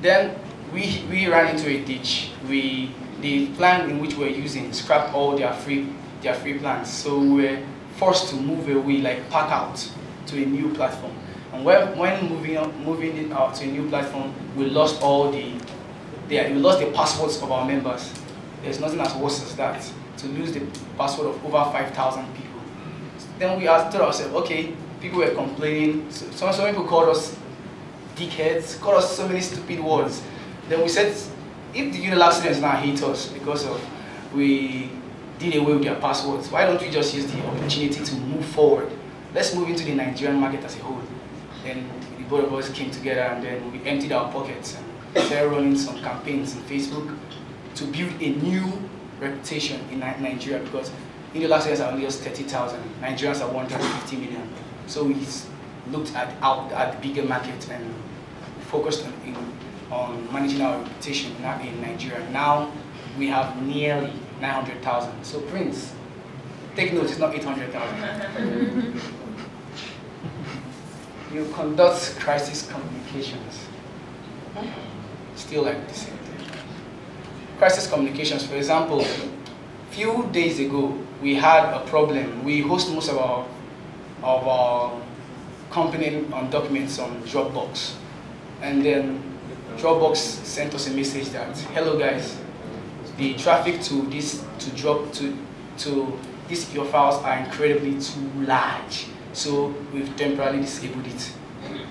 Then we ran into a ditch. The plan in which we were using scrapped all their free plans. So we were forced to move away, like pack out to a new platform. And when moving it out to a new platform, we lost all we lost the passwords of our members. There's nothing as worse as that, to lose the password of over 5,000 people. Then we told ourselves, okay, people were complaining. Some people called us dickheads, called us so many stupid words. Then we said, if the Unilab students now hate us because of we did away with their passwords, why don't we just use the opportunity to move forward? Let's move into the Nigerian market as a whole. Then the both of us came together and then we emptied our pockets and started running some campaigns on Facebook to build a new reputation in Nigeria, because Unilab students are only just 30,000, Nigerians are 150 million. So we looked at the bigger market and focused on managing our reputation in Nigeria. Now we have nearly 900,000. So Prince, take note, it's not 800,000. You conduct crisis communications. Still like the same thing. Crisis communications, for example, few days ago we had a problem. We host most of our company documents on Dropbox, and then Dropbox sent us a message that, hello guys, the traffic to your files are incredibly too large, so we've temporarily disabled it.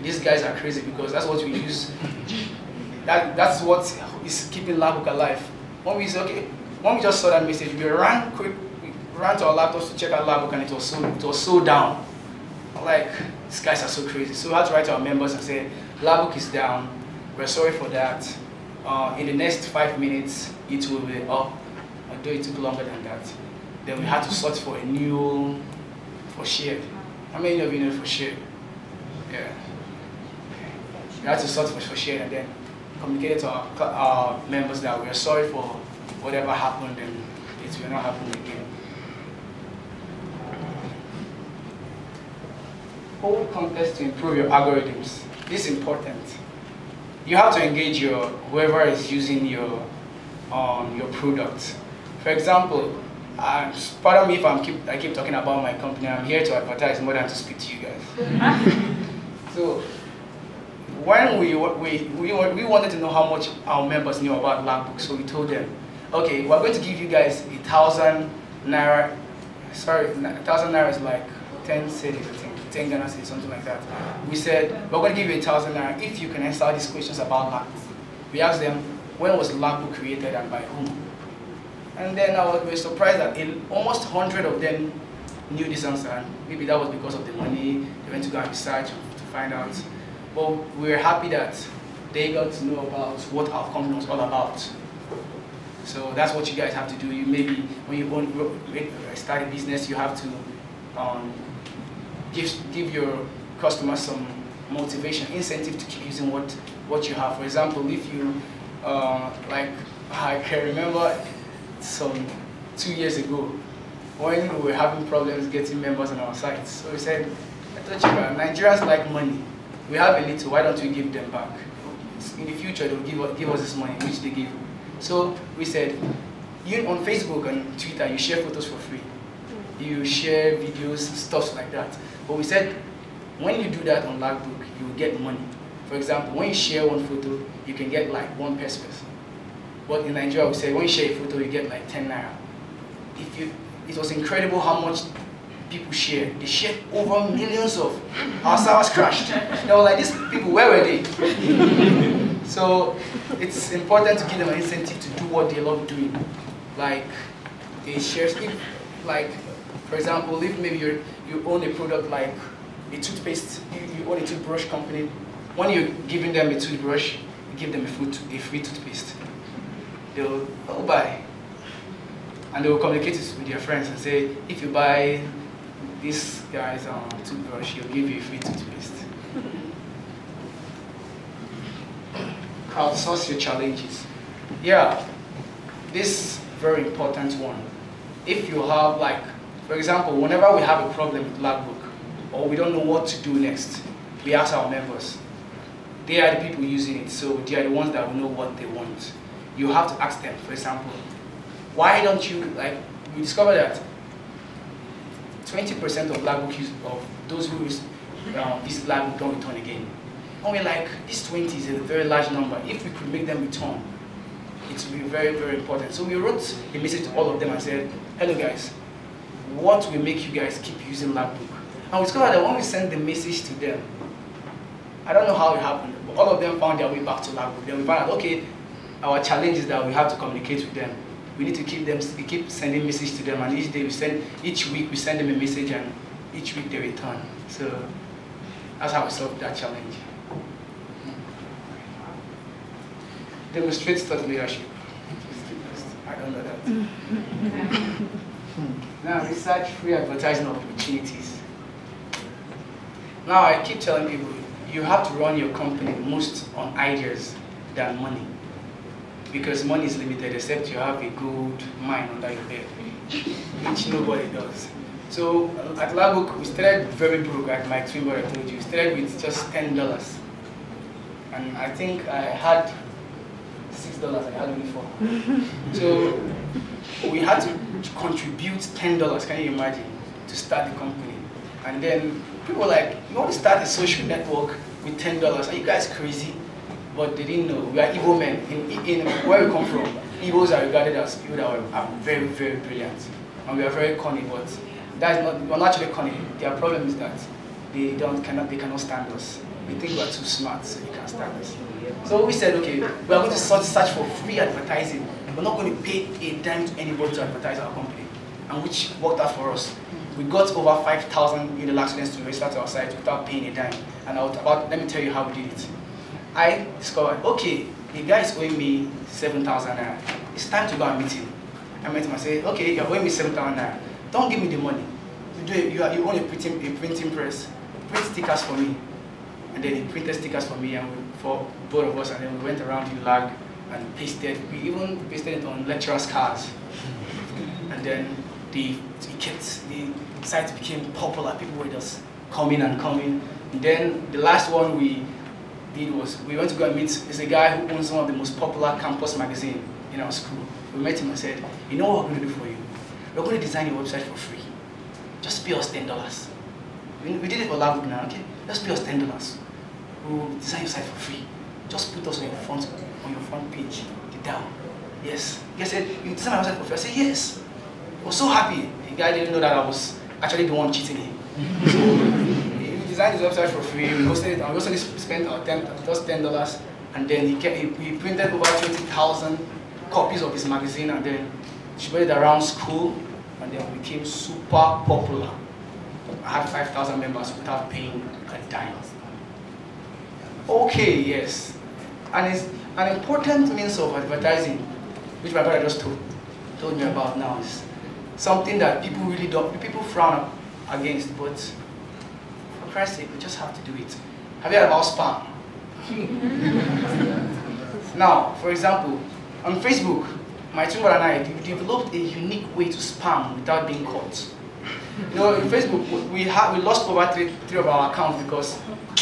These guys are crazy because that's what we use. That's what is keeping LAGbook alive. When we just saw that message, we ran to our laptops to check our LAGbook, and it was so down. Like, these guys are so crazy. So we had to write to our members and say, LAGbook is down. We're sorry for that. In the next 5 minutes, it will be up. Although it took longer than that. Then we had to sort for shared. How many of you know for shared? Yeah. We had to sort for shared and then communicate to our members that we're sorry for whatever happened and it will not happen again. Hold contests to improve your algorithms. This is important. You have to engage whoever is using your product. For example, pardon me if I keep talking about my company. I'm here to advertise more than to speak to you guys. So when we wanted to know how much our members knew about LAGbook, so we told them, okay, we're going to give you guys 1,000 naira. Sorry, 1,000 naira is like 10 cedis, I think. 10 Ghana cedis, something like that. We said, we're going to give you 1,000 naira if you can answer these questions about LAGbook. We asked them, when was LAGbook created and by whom? And then we were surprised that almost 100 of them knew this answer. Maybe that was because of the money, they went to go and research to find out. But we were happy that they got to know about what our company was all about. So that's what you guys have to do. Maybe when you start a business, you have to give your customers some motivation, incentive to keep using what you have. For example, if you, like I can remember 2 years ago when we were having problems getting members on our sites. So we said, I told Chika, Nigerians like money. We have a little, why don't we give them back? In the future, they'll give us this money, which they give. So we said, on Facebook and Twitter, you share photos for free. You share videos, stuff like that. But we said, when you do that on LAGbook, you will get money. For example, when you share one photo, you can get like 1 peso. But in Nigeria, we say when you share a photo, you get like 10 naira. It was incredible how much people shared. They shared over millions of. Our servers crashed. They were like, these people, where were they? So it's important to give them an incentive to do what they love doing. Like they share, like for example, if maybe you own a product like a toothpaste, you own a toothbrush company. When you're giving them a toothbrush, you give them a free toothpaste. They'll buy. And they will communicate it with their friends and say, if you buy this guy's toothbrush, he'll give you a free toothpaste. Crowdsource your challenges. Yeah, this very important one. If you have, like, for example, whenever we have a problem with LAGbook, or we don't know what to do next, we ask our members. they are the people using it, so they are the ones that will know what they want. You have to ask them, for example, why don't you, like, we discovered that 20% of LAGbook use, of those who use this LAGbook don't return again. And we're like, this 20 is a very large number. If we could make them return, it would be very, very important. So we wrote a message to all of them and said, hello guys, what will make you guys keep using LAGbook? And we discovered that when we sent the message to them, I don't know how it happened, but all of them found their way back to LAGbook. Then we found out, okay, our challenge is that we have to communicate with them. We need to keep sending messages to them, and each week we send them a message, and each week they return. So that's how we solved that challenge. Demonstrate thought leadership. I don't know that. Now, research free advertising opportunities. Now, I keep telling people, you have to run your company most on ideas than money. Because money is limited except you have a gold mine under your bed, which nobody does. So at LAGbook, we started very broke, like my twin brother told you. We started with just $10. And I think I had $6, I had only $4. So we had to contribute $10, can you imagine, to start the company. And then people were like, you want to start a social network with $10? Are you guys crazy? But they didn't know. We are Igbo men. In where we come from, Igbos are regarded as people that are very, very brilliant. And we are very cunning, but that is not, we're not actually cunning. Their problem is that they cannot stand us. They think we are too smart, so they can't stand us. So we said, okay, we are going to search for free advertising. We're not going to pay a dime to anybody to advertise our company. And which worked out for us. We got over 5,000 Unilag students to register to our site without paying a dime. And let me tell you how we did it. I discovered, okay, the guy is owing me 7,000 naira. It's time to go and meet him. I met him and said, okay, you're owing me 7,000 naira. Don't give me the money. You own a printing press. Print stickers for me. And then he printed stickers for me and for both of us. And then we went around Unilag and pasted. We even pasted it on lecturers' cars. And then the site became popular. People were just coming and coming. And then the last one we did was we went to go and meet. There's a guy who owns one of the most popular campus magazine in our school. We met him and said, you know what we're going to do for you? We're going to design your website for free. Just pay us $10. We did it for LAGbook now, okay? Just pay us $10. We'll design your site for free. Just put us on your front page. Get down. Yes. He said, you design my website for free. I said, yes. I was so happy. The guy didn't know that I was actually the one cheating him. So we designed his website for free. We hosted it, and we also spent just $10. And then he printed over 20,000 copies of his magazine, and then spread it around school, and then we became super popular. I had 5,000 members without paying a dime. Okay, yes. And it's an important means of advertising, which my brother just told me about now, is something that people really don't, people frown against, but for Christ's sake, we just have to do it. Have you heard about spam? Now, for example, on Facebook, my twin brother and I developed a unique way to spam without being caught. You know, in Facebook, we lost over three of our accounts because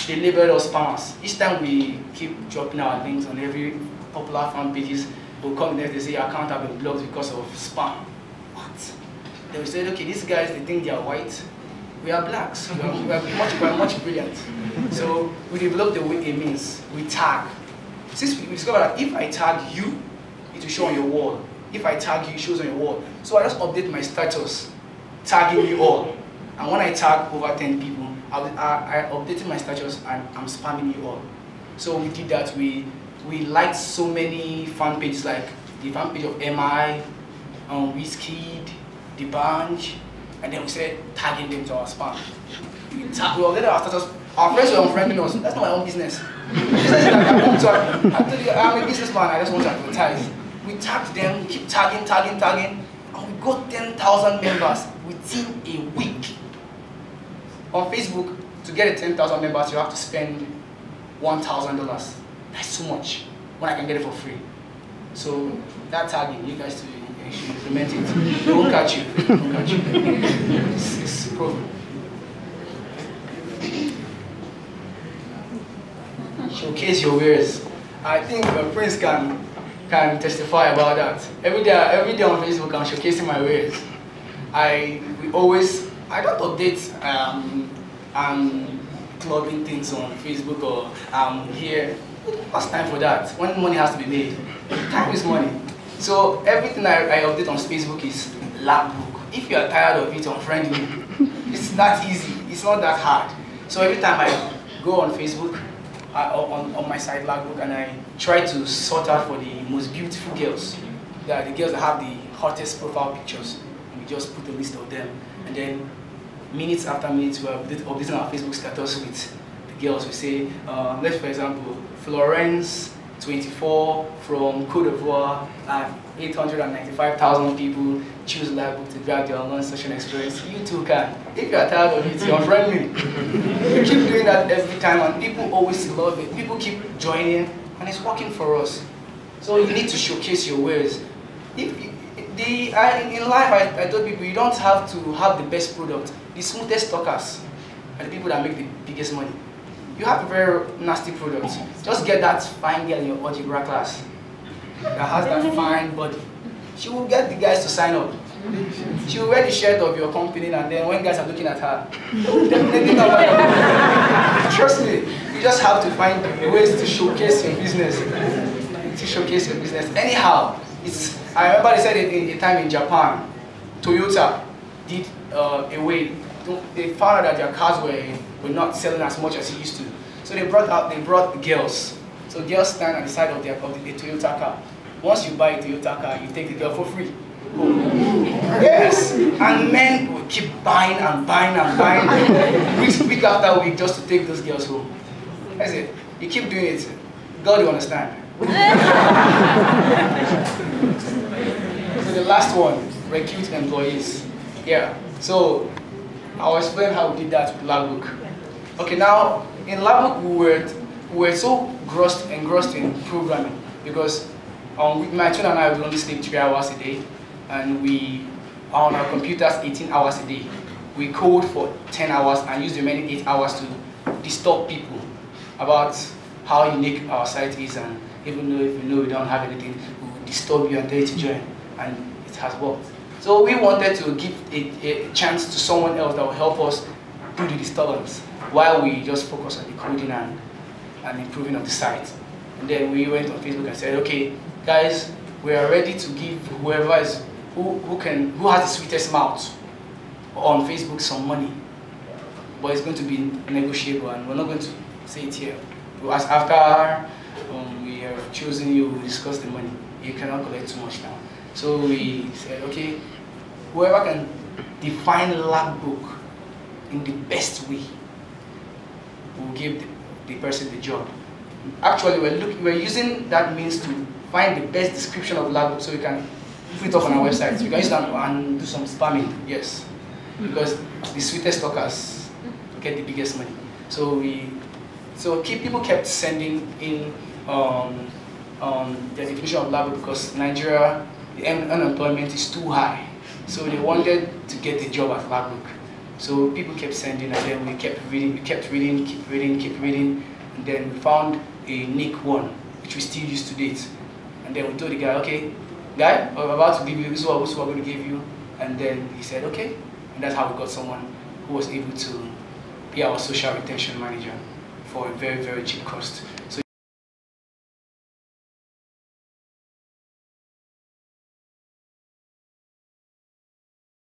they labeled us spammers. Each time we keep dropping our links on every popular fan pages, we'll come there, they say your account have been blocked because of spam. What? Then we said, okay, these guys, they think they are white. We are blacks. We are much brilliant. So we developed a means. We tag. Since we discovered that if I tag you, it will show on your wall. If I tag you, it shows on your wall. So I just update my status, tagging you all. And when I tag over 10 people, I updated my status and I'm spamming you all. So we did that. We liked so many fan pages, like the fan page of MI, Wizkid, The Bunch, and then we started tagging them to our spam. We updated our status. Our friends were unfriending us. That's not my own business. I tell you, I'm a businessman, I just want to advertise. We tagged them, we keep tagging, and we got 10,000 members within a week. On Facebook, to get 10,000 members, you have to spend $1,000. That's too much when I can get it for free. So that tagging, you guys should implement it. They won't catch you. They won't catch you. It's proven. Okay. showcase your wares. I think Prince can testify about that. Every day on Facebook, I'm showcasing my wares. I don't update clubbing things on Facebook or here. What's time for that? When money has to be made, time is money. So everything I update on Facebook is LAGbook. If you are tired of it, unfriend me. It's that easy. It's not that hard. So every time I go on Facebook, on my site LAGbook, and I try to sort out for the most beautiful girls, the girls that have the hottest profile pictures. We just put a list of them, and then minutes after minutes we are updating our Facebook status with the girls. We say, let's for example, Florence, 24, from Côte d'Ivoire, 895,000 people choose LAGbook to drive their online social experience. You too can. If you are tired of it, you're friendly. We keep doing that every time, and people always love it. People keep joining, and it's working for us. So you need to showcase your wares. In life, I told people, you don't have to have the best product. The smoothest talkers are the people that make the biggest money. You have a very nasty product. Just get that fine girl in your algebra class that has that fine body. She will get the guys to sign up. She will wear the shirt of your company, and then when guys are looking at her, they will definitely know about it. Trust me, you just have to find ways to showcase your business. Anyhow, I remember they said in a time in Japan, Toyota did a way. They found out that their cars were not selling as much as it used to. So they brought girls. So girls stand at the side of the Toyota car. Once you buy a Toyota car, you take the girl for free. Yes, and men will keep buying and buying and buying week after week just to take those girls home. That's it. You keep doing it. God will understand. So the last one, recruit employees. Yeah. So I'll explain how we did that with LAGbook. Okay, now in LAGbook we were so engrossed in programming because my twin and I would only sleep 3 hours a day, and we are on our computers 18 hours a day. We code for 10 hours and use the remaining 8 hours to disturb people about how unique our site is, and even though if we know we don't have anything, we will disturb you and tell you to join, and it has worked. So we wanted to give a chance to someone else that will help us do the disturbance while we just focus on the coding and improving of the site. And then we went on Facebook and said, okay, guys, we are ready to give whoever is who has the sweetest mouth on Facebook some money, but it's going to be negotiable, and we're not going to say it here. As after we have chosen you, we discuss the money. You cannot collect too much now. So we said, okay, whoever can define LAGbook in the best way will give the person the job. Actually, we're using that means to find the best description of LAGbook so we can put it up on our website. We can use that and do some spamming, yes. Because the sweetest talkers get the biggest money. So people kept sending in the definition of LAGbook because Nigeria, the unemployment is too high. So they wanted to get a job at LAGbook. So people kept sending, and then we kept reading, keep reading, and then we found a unique one, which we still use to date. And then we told the guy, okay, guy, I'm about to give you, this is what we're going to give you. And then he said, okay. And that's how we got someone who was able to be our social retention manager for a very, very cheap cost.